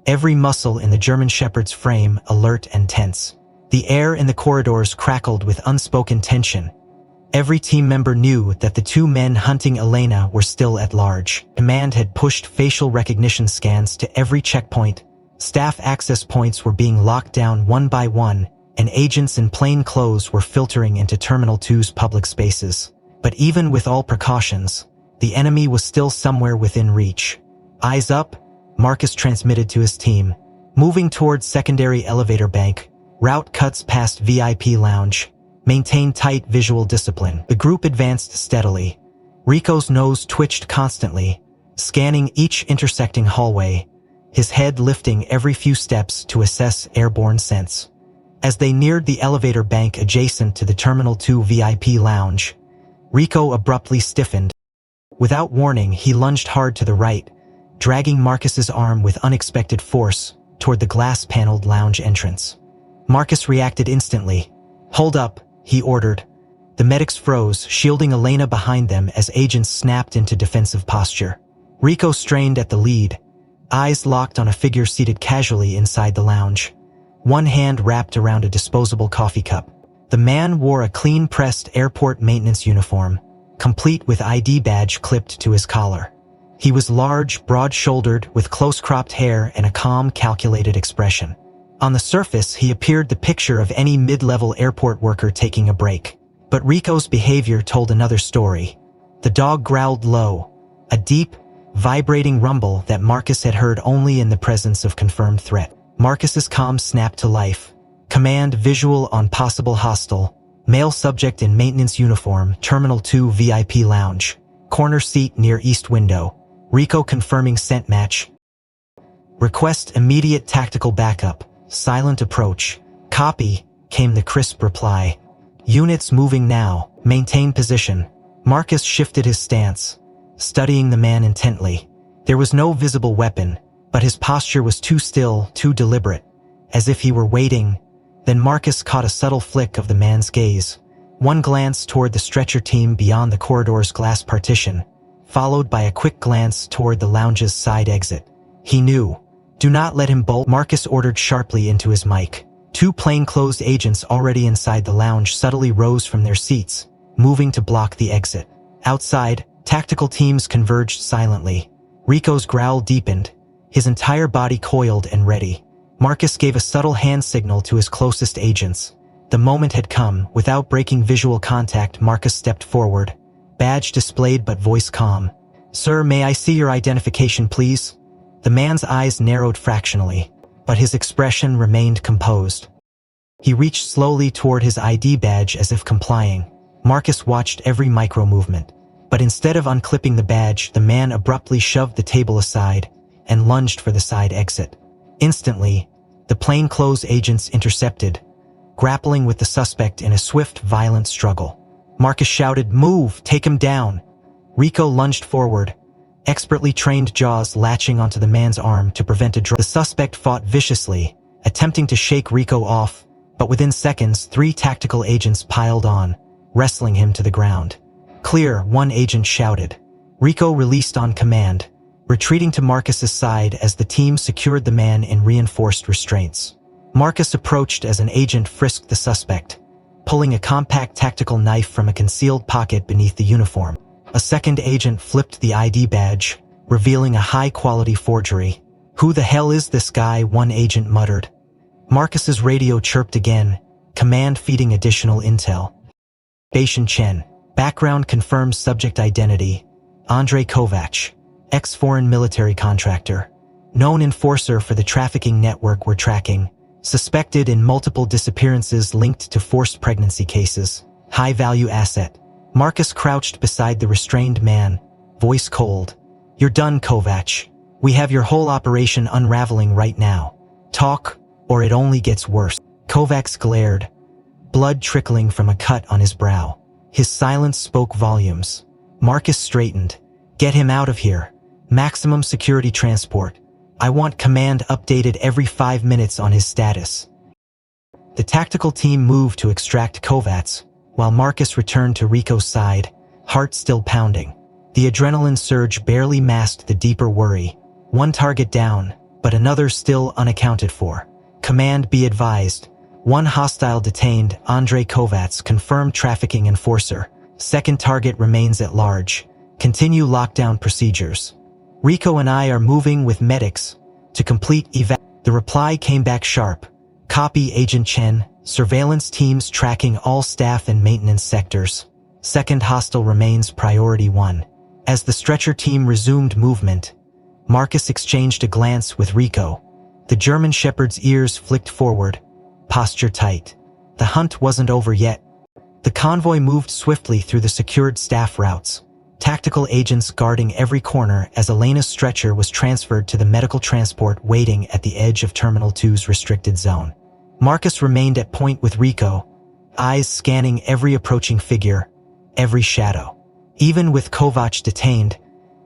Every muscle in the German Shepherd's frame alert and tense. The air in the corridors crackled with unspoken tension. Every team member knew that the 2 men hunting Elena were still at large. Command had pushed facial recognition scans to every checkpoint. Staff access points were being locked down one by one, and agents in plain clothes were filtering into Terminal 2's public spaces. But even with all precautions, the enemy was still somewhere within reach. "Eyes up," Marcus transmitted to his team. Moving towards secondary elevator bank, route cuts past VIP lounge. Maintain tight visual discipline. The group advanced steadily. Rico's nose twitched constantly, scanning each intersecting hallway, his head lifting every few steps to assess airborne scents. As they neared the elevator bank adjacent to the Terminal 2 VIP lounge, Rico abruptly stiffened. Without warning, he lunged hard to the right, dragging Marcus's arm with unexpected force toward the glass-paneled lounge entrance. Marcus reacted instantly. "Hold up," he ordered. The medics froze, shielding Elena behind them as agents snapped into defensive posture. Rico strained at the lead, eyes locked on a figure seated casually inside the lounge, one hand wrapped around a disposable coffee cup. The man wore a clean-pressed airport maintenance uniform, complete with ID badge clipped to his collar. He was large, broad-shouldered, with close-cropped hair and a calm, calculated expression. On the surface, he appeared the picture of any mid-level airport worker taking a break. But Rico's behavior told another story. The dog growled low, a deep, vibrating rumble that Marcus had heard only in the presence of confirmed threat. Marcus's calm snapped to life. Command visual on possible hostile. Male subject in maintenance uniform, Terminal 2 VIP lounge. Corner seat near east window. Rico confirming scent match. Request immediate tactical backup. Silent approach. Copy, came the crisp reply. Units moving now. Maintain position. Marcus shifted his stance, studying the man intently. There was no visible weapon, but his posture was too still, too deliberate, as if he were waiting. Then Marcus caught a subtle flick of the man's gaze. One glance toward the stretcher team beyond the corridor's glass partition, followed by a quick glance toward the lounge's side exit. He knew. Do not let him bolt, Marcus ordered sharply into his mic. Two plainclothes agents already inside the lounge subtly rose from their seats, moving to block the exit. Outside, tactical teams converged silently. Rico's growl deepened, his entire body coiled and ready. Marcus gave a subtle hand signal to his closest agents. The moment had come. Without breaking visual contact, Marcus stepped forward. Badge displayed but voice calm. Sir, may I see your identification, please? The man's eyes narrowed fractionally, but his expression remained composed. He reached slowly toward his ID badge as if complying. Marcus watched every micro-movement, but instead of unclipping the badge, the man abruptly shoved the table aside and lunged for the side exit. Instantly, the plainclothes agents intercepted, grappling with the suspect in a swift, violent struggle. Marcus shouted, "Move! Take him down!" Rico lunged forward, expertly trained jaws latching onto the man's arm to prevent a drop. The suspect fought viciously, attempting to shake Rico off, but within seconds, 3 tactical agents piled on, wrestling him to the ground. "Clear," one agent shouted. Rico released on command, retreating to Marcus's side as the team secured the man in reinforced restraints. Marcus approached as an agent frisked the suspect, pulling a compact tactical knife from a concealed pocket beneath the uniform. A second agent flipped the ID badge, revealing a high-quality forgery. "Who the hell is this guy?" one agent muttered. Marcus's radio chirped again, command feeding additional intel. Bashan Chen. Background confirms subject identity. Andrei Kovac. Ex-foreign military contractor. Known enforcer for the trafficking network we're tracking. Suspected in multiple disappearances linked to forced pregnancy cases. High-value asset. Marcus crouched beside the restrained man, voice cold. "You're done, Kovac. We have your whole operation unraveling right now. Talk, or it only gets worse." Kovac glared, blood trickling from a cut on his brow. His silence spoke volumes. Marcus straightened. "Get him out of here. Maximum security transport. I want command updated every 5 minutes on his status." The tactical team moved to extract Kovac, while Marcus returned to Rico's side, heart still pounding. The adrenaline surge barely masked the deeper worry. One target down, but another still unaccounted for. "Command, be advised. One hostile detained, Andrei Kovac, confirmed trafficking enforcer. Second target remains at large. Continue lockdown procedures. Rico and I are moving with medics to complete evac." The reply came back sharp. "Copy, Agent Chen. Surveillance teams tracking all staff and maintenance sectors. Second hostile remains priority 1. As the stretcher team resumed movement, Marcus exchanged a glance with Rico. The German Shepherd's ears flicked forward, posture tight. The hunt wasn't over yet. The convoy moved swiftly through the secured staff routes, tactical agents guarding every corner as Elena's stretcher was transferred to the medical transport waiting at the edge of Terminal 2's restricted zone. Marcus remained at point with Rico, eyes scanning every approaching figure, every shadow. Even with Kovac detained,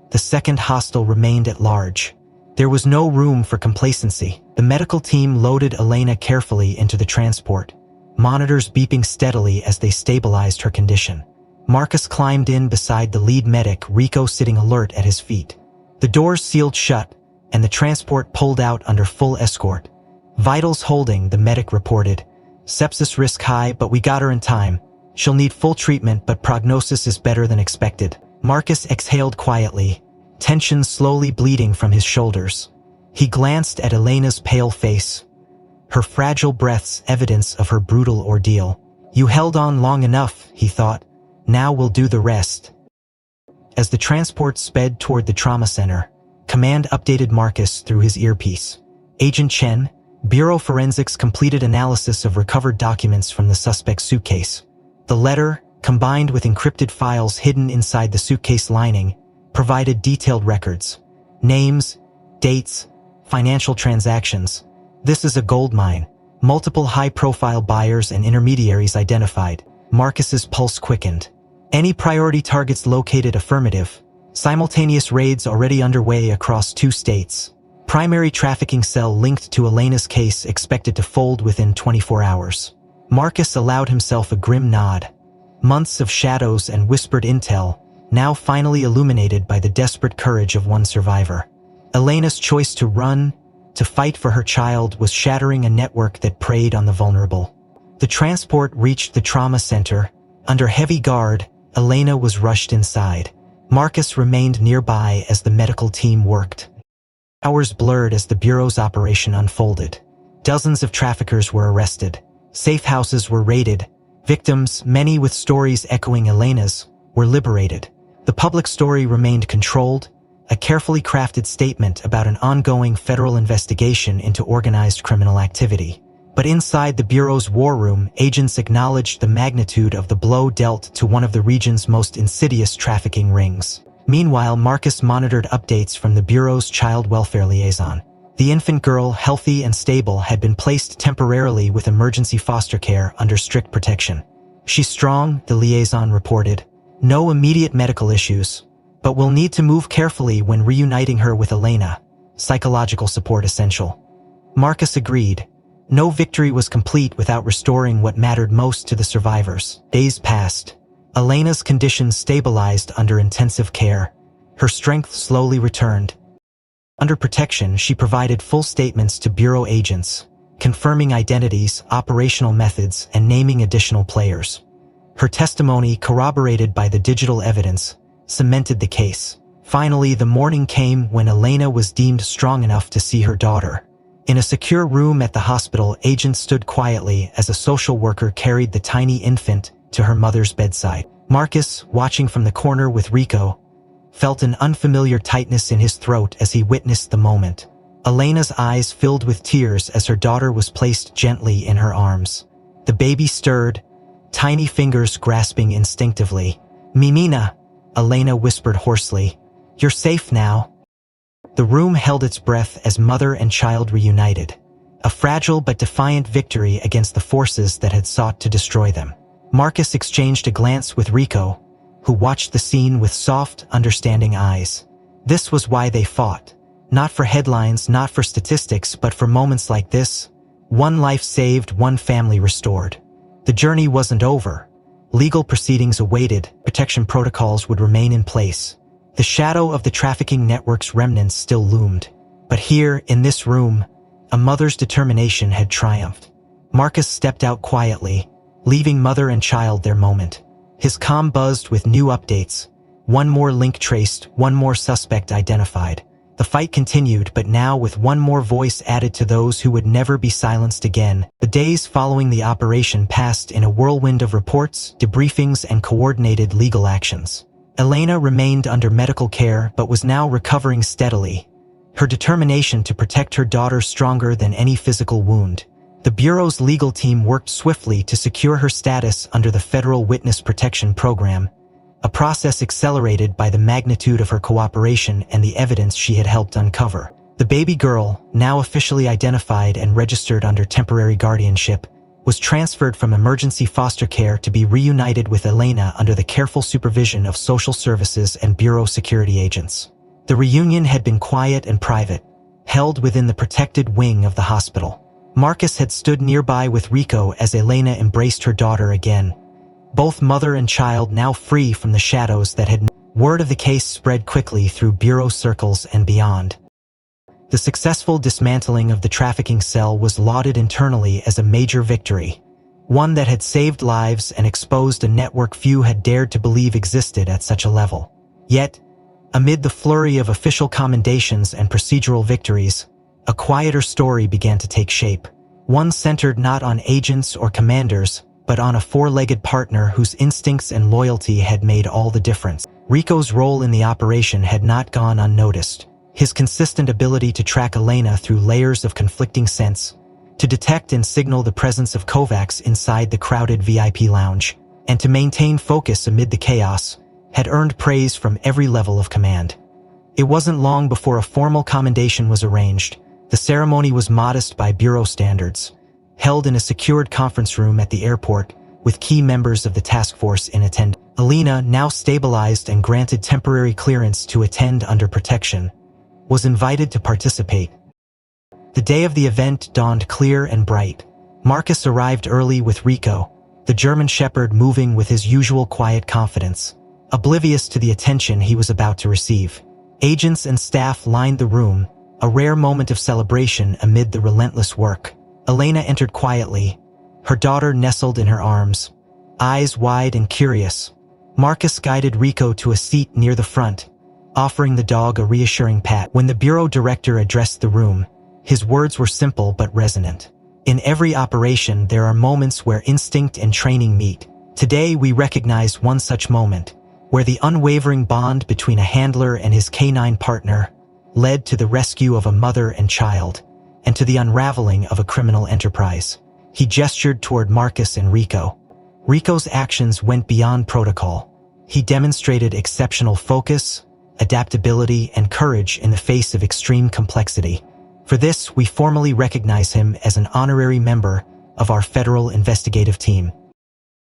the second hostile remained at large. There was no room for complacency. The medical team loaded Elena carefully into the transport, monitors beeping steadily as they stabilized her condition. Marcus climbed in beside the lead medic, Rico sitting alert at his feet. The doors sealed shut, and the transport pulled out under full escort. "Vitals holding," the medic reported. "Sepsis risk high, but we got her in time. She'll need full treatment, but prognosis is better than expected." Marcus exhaled quietly, tension slowly bleeding from his shoulders. He glanced at Elena's pale face. her fragile breaths evidence of her brutal ordeal. "You held on long enough," he thought. "Now we'll do the rest." As the transport sped toward the trauma center, Command updated Marcus through his earpiece. "Agent Chen, Bureau Forensics completed analysis of recovered documents from the suspect's suitcase. The letter, combined with encrypted files hidden inside the suitcase lining, provided detailed records. Names, dates, financial transactions. This is a goldmine. Multiple high-profile buyers and intermediaries identified." Marcus's pulse quickened. "Any priority targets located? Affirmative. Simultaneous raids already underway across 2 states. Primary trafficking cell linked to Elena's case expected to fold within 24 hours. Marcus allowed himself a grim nod. Months of shadows and whispered intel, now finally illuminated by the desperate courage of one survivor. Elena's choice to run, to fight for her child, was shattering a network that preyed on the vulnerable. The transport reached the trauma center. Under heavy guard, Elena was rushed inside. Marcus remained nearby as the medical team worked. Hours blurred as the Bureau's operation unfolded. Dozens of traffickers were arrested. Safe houses were raided. Victims, many with stories echoing Elena's, were liberated. The public story remained controlled, a carefully crafted statement about an ongoing federal investigation into organized criminal activity. But inside the Bureau's war room, agents acknowledged the magnitude of the blow dealt to one of the region's most insidious trafficking rings. Meanwhile, Marcus monitored updates from the Bureau's child welfare liaison. The infant girl, healthy and stable, had been placed temporarily with emergency foster care under strict protection. "She's strong," the liaison reported. "No immediate medical issues, but we'll need to move carefully when reuniting her with Elena. Psychological support essential." Marcus agreed. No victory was complete without restoring what mattered most to the survivors. Days passed. Elena's condition stabilized under intensive care. Her strength slowly returned. Under protection, she provided full statements to Bureau agents, confirming identities, operational methods, and naming additional players. Her testimony, corroborated by the digital evidence, cemented the case. Finally, the morning came when Elena was deemed strong enough to see her daughter. In a secure room at the hospital, agents stood quietly as a social worker carried the tiny infant to her mother's bedside. Marcus, watching from the corner with Rico, felt an unfamiliar tightness in his throat as he witnessed the moment. Elena's eyes filled with tears as her daughter was placed gently in her arms. The baby stirred, tiny fingers grasping instinctively. "Mimina," Elena whispered hoarsely. "You're safe now." The room held its breath as mother and child reunited, a fragile but defiant victory against the forces that had sought to destroy them. Marcus exchanged a glance with Rico, who watched the scene with soft, understanding eyes. This was why they fought. Not for headlines, not for statistics, but for moments like this. One life saved, one family restored. The journey wasn't over. Legal proceedings awaited, protection protocols would remain in place. The shadow of the trafficking network's remnants still loomed. But here, in this room, a mother's determination had triumphed. Marcus stepped out quietly, leaving mother and child their moment. His comm buzzed with new updates. One more link traced, one more suspect identified. The fight continued, but now with one more voice added to those who would never be silenced again. The days following the operation passed in a whirlwind of reports, debriefings, and coordinated legal actions. Elena remained under medical care but was now recovering steadily, her determination to protect her daughter stronger than any physical wound. The Bureau's legal team worked swiftly to secure her status under the Federal Witness Protection Program, a process accelerated by the magnitude of her cooperation and the evidence she had helped uncover. The baby girl, now officially identified and registered under temporary guardianship, was transferred from emergency foster care to be reunited with Elena under the careful supervision of social services and Bureau security agents. The reunion had been quiet and private, held within the protected wing of the hospital. Marcus had stood nearby with Rico as Elena embraced her daughter again, both mother and child now free from the shadows that had. Word of the case spread quickly through Bureau circles and beyond. The successful dismantling of the trafficking cell was lauded internally as a major victory, one that had saved lives and exposed a network few had dared to believe existed at such a level. Yet, amid the flurry of official commendations and procedural victories, a quieter story began to take shape. One centered not on agents or commanders, but on a four-legged partner whose instincts and loyalty had made all the difference. Rico's role in the operation had not gone unnoticed. His consistent ability to track Elena through layers of conflicting scents, to detect and signal the presence of Kovacs inside the crowded VIP lounge, and to maintain focus amid the chaos, had earned praise from every level of command. It wasn't long before a formal commendation was arranged. The ceremony was modest by bureau standards, held in a secured conference room at the airport, with key members of the task force in attendance. Elena, now stabilized and granted temporary clearance to attend under protection, was invited to participate. The day of the event dawned clear and bright. Marcus arrived early with Rico, the German shepherd moving with his usual quiet confidence, oblivious to the attention he was about to receive. Agents and staff lined the room, a rare moment of celebration amid the relentless work. Elena entered quietly, her daughter nestled in her arms, eyes wide and curious. Marcus guided Rico to a seat near the front, offering the dog a reassuring pat. When the bureau director addressed the room, his words were simple but resonant. In every operation, there are moments where instinct and training meet. Today, we recognize one such moment, where the unwavering bond between a handler and his canine partner led to the rescue of a mother and child, and to the unraveling of a criminal enterprise. He gestured toward Marcus and Rico. Rico's actions went beyond protocol. He demonstrated exceptional focus, adaptability, and courage in the face of extreme complexity. For this, we formally recognize him as an honorary member of our federal investigative team.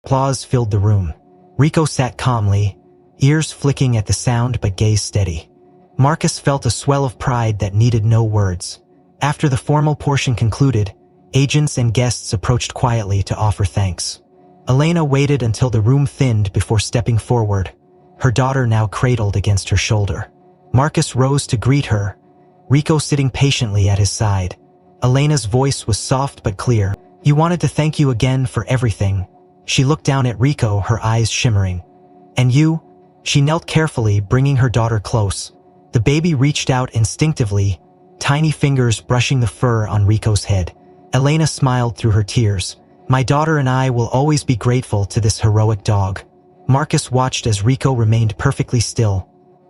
Applause filled the room. Rico sat calmly, ears flicking at the sound but gaze steady. Marcus felt a swell of pride that needed no words. After the formal portion concluded, agents and guests approached quietly to offer thanks. Elena waited until the room thinned before stepping forward, her daughter now cradled against her shoulder. Marcus rose to greet her, Rico sitting patiently at his side. Elena's voice was soft but clear. "You wanted to thank you again for everything." She looked down at Rico, her eyes shimmering. "And you?" She knelt carefully, bringing her daughter close. The baby reached out instinctively, tiny fingers brushing the fur on Rico's head. Elena smiled through her tears. "My daughter and I will always be grateful to this heroic dog." Marcus watched as Rico remained perfectly still,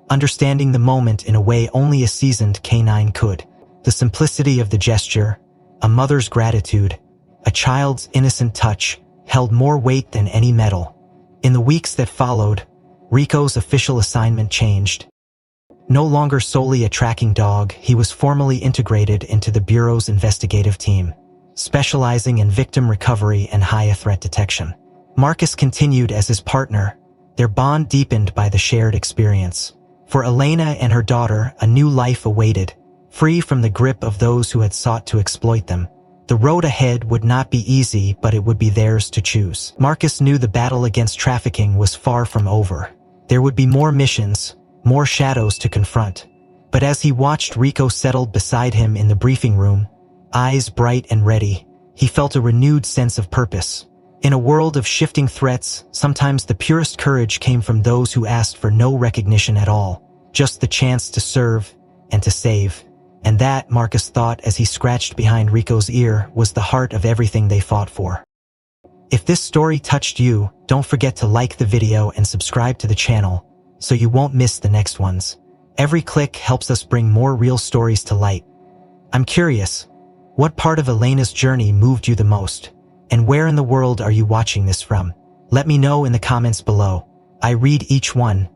understanding the moment in a way only a seasoned canine could. The simplicity of the gesture, a mother's gratitude, a child's innocent touch, held more weight than any medal. In the weeks that followed, Rico's official assignment changed. No longer solely a tracking dog, he was formally integrated into the Bureau's investigative team, specializing in victim recovery and high-threat detection. Marcus continued as his partner, their bond deepened by the shared experience. For Elena and her daughter, a new life awaited, free from the grip of those who had sought to exploit them. The road ahead would not be easy, but it would be theirs to choose. Marcus knew the battle against trafficking was far from over. There would be more missions, more shadows to confront. But as he watched Rico settled beside him in the briefing room, eyes bright and ready, he felt a renewed sense of purpose. In a world of shifting threats, sometimes the purest courage came from those who asked for no recognition at all, just the chance to serve and to save. And that, Marcus thought as he scratched behind Rico's ear, was the heart of everything they fought for. If this story touched you, don't forget to like the video and subscribe to the channel, so you won't miss the next ones. Every click helps us bring more real stories to light. I'm curious, what part of Elena's journey moved you the most? And where in the world are you watching this from? Let me know in the comments below. I read each one,